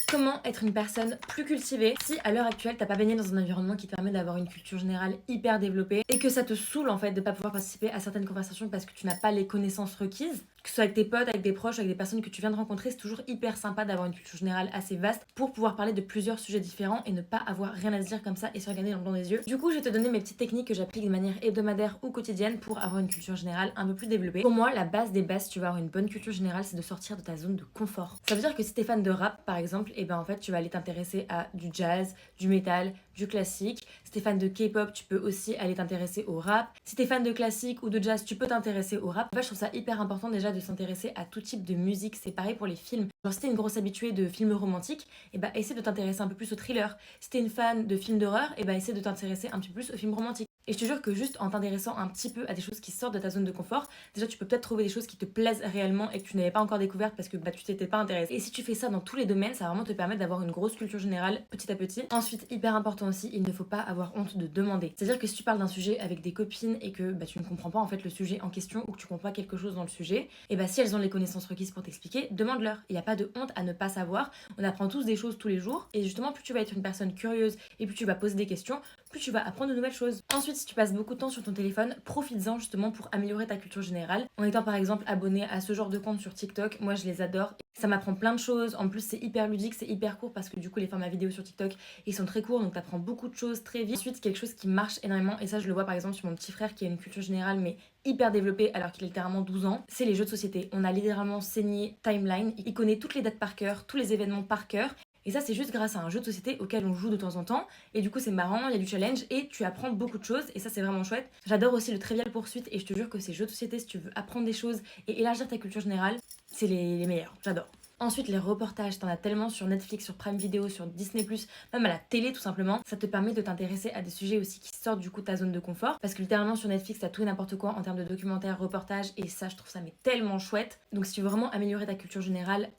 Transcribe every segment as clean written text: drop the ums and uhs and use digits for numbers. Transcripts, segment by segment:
Comment être une personne plus cultivée si à l'heure actuelle t'as pas baigné dans un environnement qui te permet d'avoir une culture générale hyper développée et que ça te saoule en fait de pas pouvoir participer à certaines conversations parce que tu n'as pas les connaissances requises, que ce soit avec tes potes, avec des proches, avec des personnes que tu viens de rencontrer, c'est toujours hyper sympa d'avoir une culture générale assez vaste pour pouvoir parler de plusieurs sujets différents et ne pas avoir rien à se dire comme ça et se regarder dans le blanc des yeux. Du coup, je vais te donner mes petites techniques que j'applique de manière hebdomadaire ou quotidienne pour avoir une culture générale un peu plus développée. Pour moi, la base des bases, si tu vas avoir une bonne culture générale, c'est de sortir de ta zone de confort. Ça veut dire que si t'es fan de rap par exemple, et ben en fait tu vas aller t'intéresser à du jazz, du métal, du classique. Si t'es fan de K-pop, tu peux aussi aller t'intéresser au rap. Si t'es fan de classique ou de jazz, tu peux t'intéresser au rap. En fait, je trouve ça hyper important déjà de s'intéresser à tout type de musique. C'est pareil pour les films. Genre si t'es une grosse habituée de films romantiques, et bah essaie de t'intéresser un peu plus au thriller. Si t'es une fan de films d'horreur, et bah essaie de t'intéresser un petit peu plus aux films romantiques. Et je te jure que juste en t'intéressant un petit peu à des choses qui sortent de ta zone de confort, déjà tu peux peut-être trouver des choses qui te plaisent réellement et que tu n'avais pas encore découvert parce que bah tu t'étais pas intéressé. Et si tu fais ça dans tous les domaines, ça va vraiment te permettre d'avoir une grosse culture générale petit à petit. Ensuite, hyper important aussi, il ne faut pas avoir honte de demander. C'est-à-dire que si tu parles d'un sujet avec des copines et que bah, tu ne comprends pas en fait le sujet en question ou que tu comprends pas quelque chose dans le sujet, et bah si elles ont les connaissances requises pour t'expliquer, demande-leur. Il n'y a pas de honte à ne pas savoir. On apprend tous des choses tous les jours et justement plus tu vas être une personne curieuse et plus tu vas poser des questions, plus tu vas apprendre de nouvelles choses. Ensuite, si tu passes beaucoup de temps sur ton téléphone, profites-en justement pour améliorer ta culture générale. En étant par exemple abonné à ce genre de compte sur TikTok, moi je les adore. Ça m'apprend plein de choses. En plus, c'est hyper ludique, c'est hyper court parce que du coup, les formats vidéo sur TikTok, ils sont très courts donc t'apprends beaucoup de choses très vite. Ensuite, quelque chose qui marche énormément, et ça je le vois par exemple sur mon petit frère qui a une culture générale mais hyper développée alors qu'il a littéralement 12 ans, c'est les jeux de société. On a littéralement saigné Timeline. Il connaît toutes les dates par cœur, tous les événements par cœur. Et ça, c'est juste grâce à un jeu de société auquel on joue de temps en temps. Et du coup, c'est marrant, il y a du challenge et tu apprends beaucoup de choses. Et ça, c'est vraiment chouette. J'adore aussi le Trivial Poursuite et je te jure que ces jeux de société, si tu veux apprendre des choses et élargir ta culture générale, c'est les meilleurs. J'adore. Ensuite, les reportages, t'en as tellement sur Netflix, sur Prime Video, sur Disney+, même à la télé tout simplement. Ça te permet de t'intéresser à des sujets aussi qui sortent du coup de ta zone de confort. Parce que littéralement sur Netflix, t'as tout et n'importe quoi en termes de documentaires, reportages, et ça, je trouve ça mais tellement chouette. Donc si tu veux vraiment améliorer ta culture générale,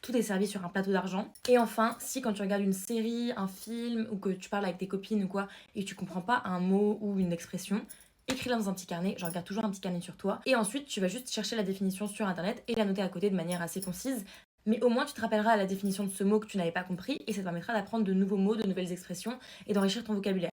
tout est servi sur un plateau d'argent. Et enfin, si quand tu regardes une série, un film, ou que tu parles avec tes copines ou quoi, et que tu comprends pas un mot ou une expression, écris-la dans un petit carnet, je regarde toujours un petit carnet sur toi, et ensuite tu vas juste chercher la définition sur internet et la noter à côté de manière assez concise. Mais au moins tu te rappelleras à la définition de ce mot que tu n'avais pas compris et ça te permettra d'apprendre de nouveaux mots, de nouvelles expressions et d'enrichir ton vocabulaire.